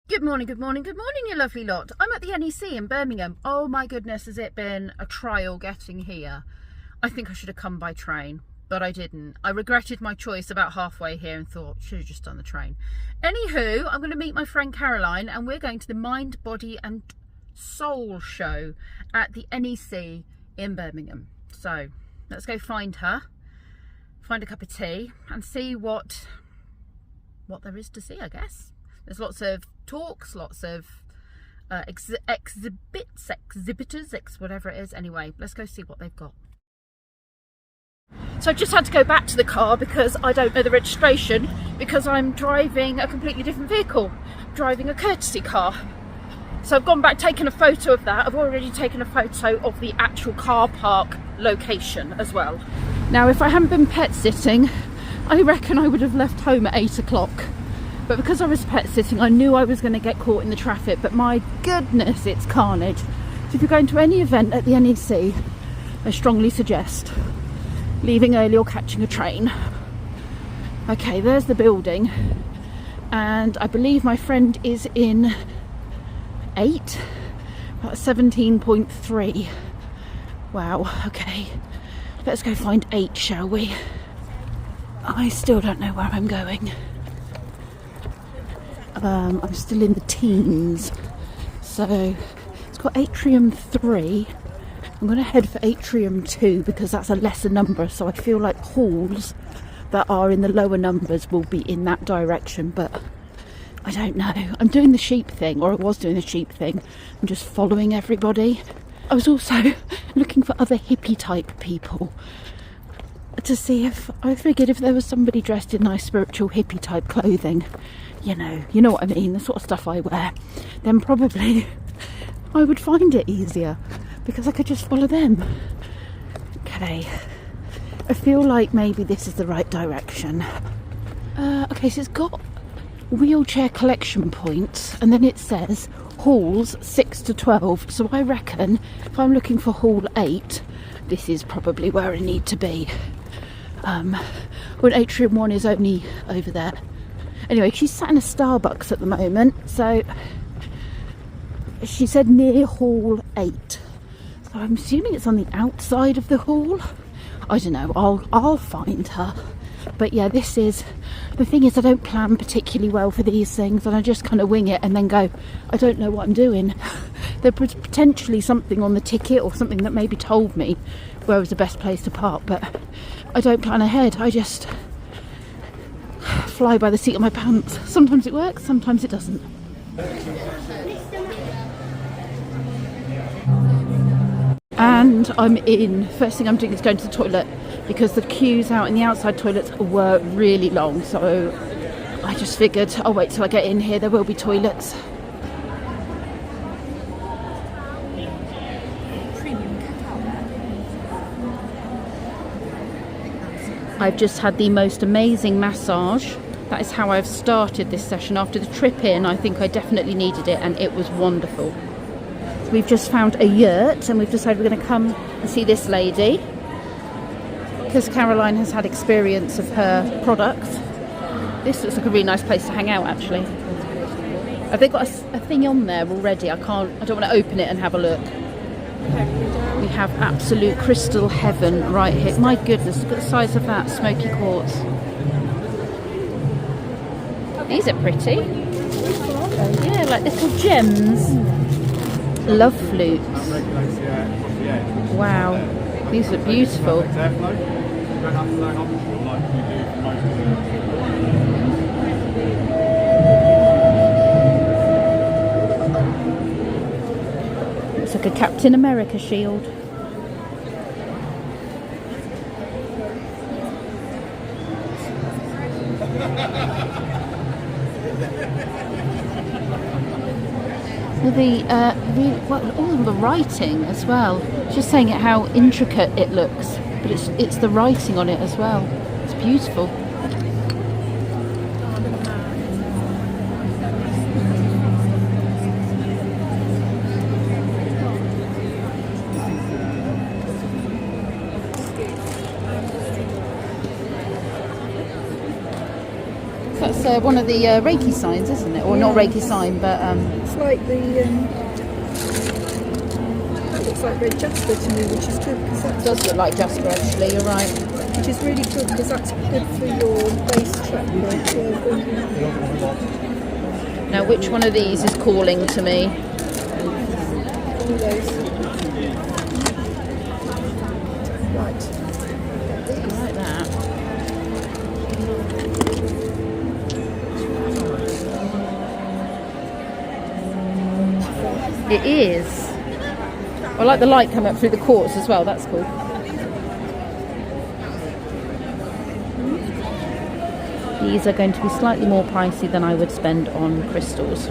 Good morning, good morning, good morning, you lovely lot. I'm at the NEC in Birmingham. Oh my goodness, has it been a trial getting here. I think I should have come by train, but I didn't. I regretted my choice about halfway here and thought, should have just done the train. Anywho, I'm going to meet my friend Caroline and we're going to the Mind, Body and Soul show at the NEC in Birmingham. So let's go find her, find a cup of tea and see what there is to see, I guess. There's lots of talks, lots of exhibitors, whatever it is. Anyway, let's go see what they've got. So I've just had to go back to the car because I don't know the registration because I'm driving a completely different vehicle, driving a courtesy car. So I've gone back, taken a photo of that. I've already taken a photo of the actual car park location as well. Now, if I hadn't been pet sitting, I reckon I would have left home at 8 o'clock. But because I was pet sitting, I knew I was going to get caught in the traffic. But my goodness, it's carnage. So if you're going to any event at the NEC, I strongly suggest leaving early or catching a train. Okay, there's the building. And I believe my friend is in 8. That's 17.3. Wow, okay. Let's go find 8, shall we? I still don't know where I'm going. I'm still in the teens, so it's got atrium 3. I'm going to head for atrium 2 because that's a lesser number, so I feel like halls that are in the lower numbers will be in that direction, but I don't know. I'm doing the sheep thing, or I was doing the sheep thing. I'm just following everybody. I was also looking for other hippie type people to see if I figured if there was somebody dressed in nice spiritual hippie type clothing, you know what I mean, the sort of stuff I wear, then probably I would find it easier because I could just follow them. Okay, I feel like maybe this is the right direction. Okay, so it's got wheelchair collection points and then it says halls 6 to 12, so I reckon if I'm looking for hall 8, this is probably where I need to be. When atrium 1 is only over there. Anyway, she's sat in a Starbucks at the moment, so she said near hall 8. So I'm assuming it's on the outside of the hall. I don't know, I'll find her. But yeah, this is, the thing is I don't plan particularly well for these things and I just kind of wing it and then go, I don't know what I'm doing. There's potentially something on the ticket or something that maybe told me where was the best place to park, but I don't plan ahead. I just fly by the seat of my pants. Sometimes it works, sometimes it doesn't. And I'm in. First thing I'm doing is going to the toilet because the queues out in the outside toilets were really long, so I just figured I'll wait till I get in here. There will be toilets. I've just had the most amazing massage. That is how I've started this session. After the trip in, I think I definitely needed it and it was wonderful. We've just found a yurt and we've decided we're going to come and see this lady because Caroline has had experience of her products. This looks like a really nice place to hang out, actually. Have they got a thing on there already? I don't want to open it and have a look. We have absolute crystal heaven right here. My goodness, look at the size of that smoky quartz. These are pretty. Yeah, like little gems. Love flutes. Wow, these are beautiful. It's like a Captain America shield. All the writing as well. Just saying it how intricate it looks, but it's the writing on it as well. It's beautiful. one of the Reiki signs, isn't it? Or not Reiki sign, but it's like the that looks like red jasper to me, which is good because that does look like jasper actually. You're right. Which is really good because that's good for your base chakra. Now, which one of these is calling to me? All those. Right. Like that. It is. I like the light coming up through the quartz as well. That's cool. These are going to be slightly more pricey than I would spend on crystals.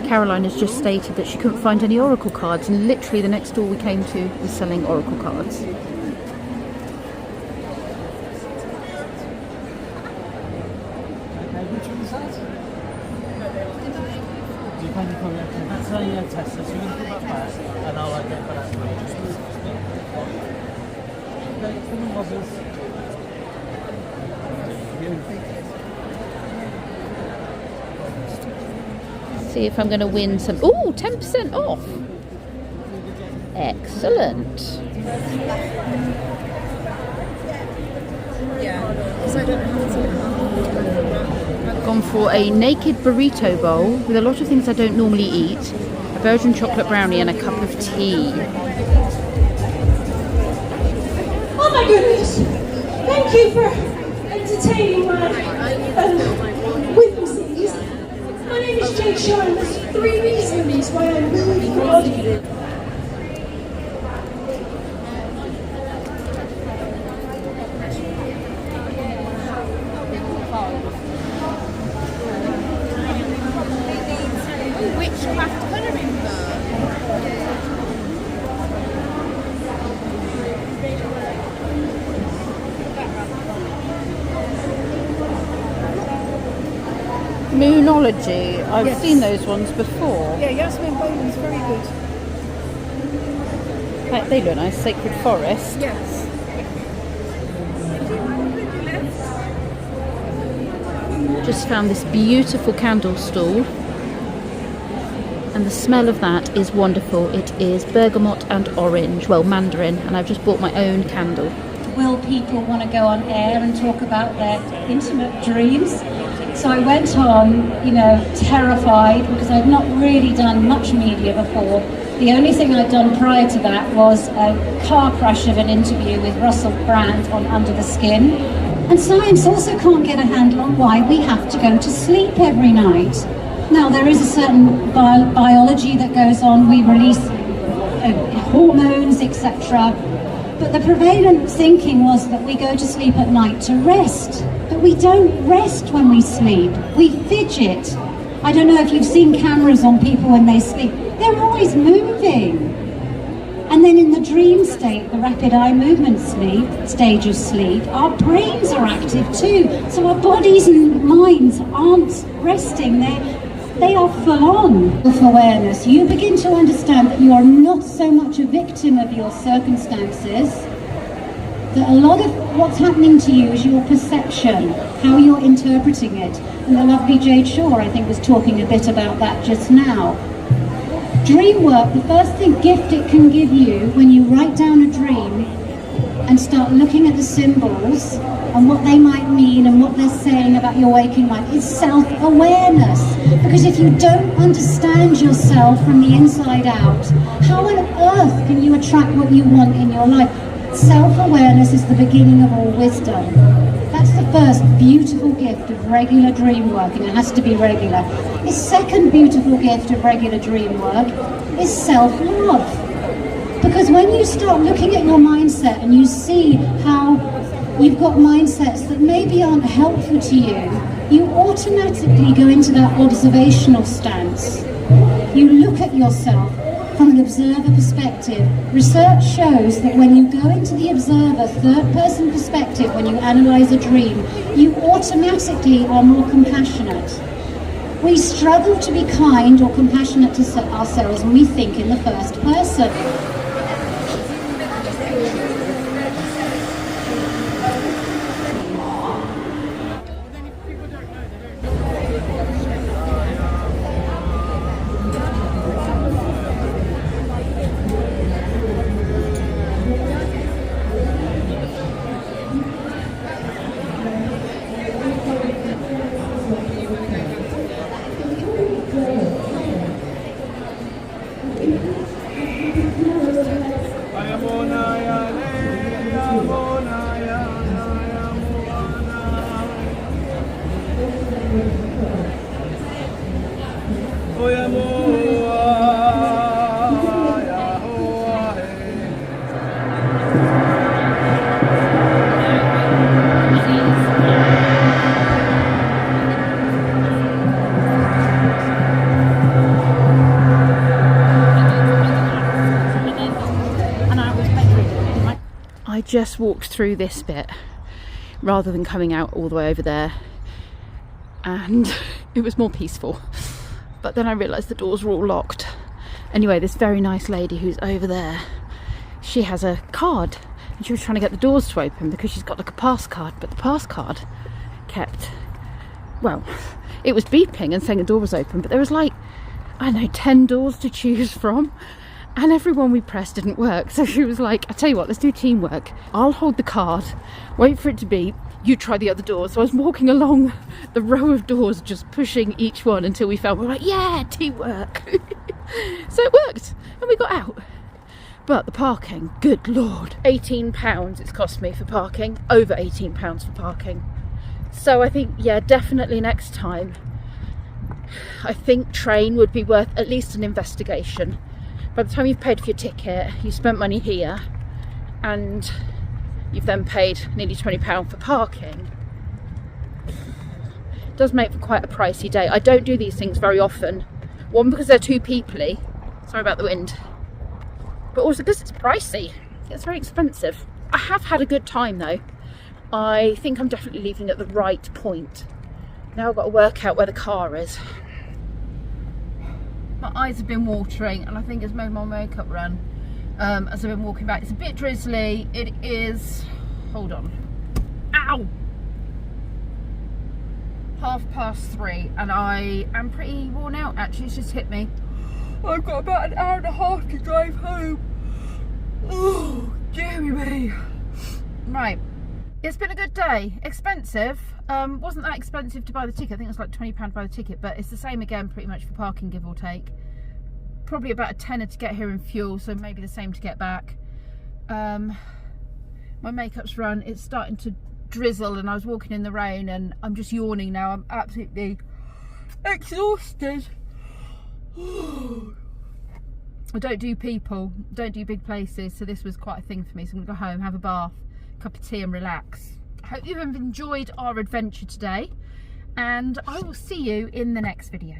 Caroline has just stated that she couldn't find any oracle cards, and literally the next store we came to was selling oracle cards. That's how you test this. You're going to put that back, and I'll get back to you. See if I'm going to win some. Ooh, 10% off. Excellent. Yeah, because I don't have to. Gone for a naked burrito bowl with a lot of things I don't normally eat, a Belgian chocolate brownie and a cup of tea. Oh my goodness! Thank you for entertaining my whimsies. My name is Jake Shaw, and there's 3 reasons why I'm really proud of you. Witchcraft colouring book. Moonology. I've Yes. seen those ones before. Yeah, Yasmin Boland's very good. They look nice. Sacred Forest. Yes. Just found this beautiful candle stall, and the smell of that is wonderful. It is bergamot and orange, well, mandarin, and I've just bought my own candle. Will people want to go on air and talk about their intimate dreams? So I went on, terrified, because I'd not really done much media before. The only thing I'd done prior to that was a car crash of an interview with Russell Brand on Under the Skin. And science also can't get a handle on why we have to go to sleep every night. Now, there is a certain biology that goes on. We release hormones, etc. But the prevalent thinking was that we go to sleep at night to rest. But we don't rest when we sleep. We fidget. I don't know if you've seen cameras on people when they sleep. They're always moving. And then in the dream state, the rapid eye movement stage of sleep, our brains are active too. So our bodies and minds aren't resting. They are full on. With awareness, you begin to understand that you are not so much a victim of your circumstances, that a lot of what's happening to you is your perception, how you're interpreting it. And the lovely Jade Shaw, I think, was talking a bit about that just now. Dream work, the first gift it can give you when you write down a dream and start looking at the symbols and what they might mean and what they're saying about your waking life is self-awareness. Because if you don't understand yourself from the inside out, how on earth can you attract what you want in your life? Self-awareness is the beginning of all wisdom. That's the first beautiful gift of regular dream work, and it has to be regular. The second beautiful gift of regular dream work is self-love. Because when you start looking at your mindset and you see how you've got mindsets that maybe aren't helpful to you, you automatically go into that observational stance. You look at yourself from an observer perspective. Research shows that when you go into the observer, third-person perspective, when you analyze a dream, you automatically are more compassionate. We struggle to be kind or compassionate to ourselves when we think in the first person. I just walked through this bit rather than coming out all the way over there, and it was more peaceful. But then I realised the doors were all locked. Anyway, this very nice lady who's over there, she has a card, and she was trying to get the doors to open because she's got like a pass card, but the pass card kept, well, it was beeping and saying the door was open, but there was like, I don't know, 10 doors to choose from, and every one we pressed didn't work. So she was like, I tell you what, let's do teamwork. I'll hold the card, wait for it to beep, you try the other door. So I was walking along the row of doors, just pushing each one until we found, we're like, yeah, teamwork. So it worked, and we got out. But the parking, good lord, £18 it's cost me for parking, over £18 for parking. So I think, yeah, definitely next time, I think train would be worth at least an investigation. By the time you've paid for your ticket, you spent money here, and you've then paid nearly £20 for parking. It does make for quite a pricey day. I don't do these things very often. One, because they're too peoply. Sorry about the wind. But also because it's pricey. It's very expensive. I have had a good time though. I think I'm definitely leaving at the right point. Now I've got to work out where the car is. My eyes have been watering, and I think it's made my makeup run as I've been walking back. It's a bit drizzly. It is, hold on, ow, 3:30, and I am pretty worn out actually. It's just hit me. I've got about an hour and a half to drive home. Oh, dearie me. Right, it's been a good day. Expensive. Wasn't that expensive to buy the ticket. I think it was like £20 to buy the ticket, but it's the same again pretty much for parking, give or take. Probably about a tenner to get here in fuel, so maybe the same to get back. My makeup's run. It's starting to drizzle, and I was walking in the rain, and I'm just yawning now. I'm absolutely exhausted. I don't do people, don't do big places, so this was quite a thing for me. So I'm gonna go home, have a bath, cup of tea and relax. I hope you have enjoyed our adventure today, and I will see you in the next video.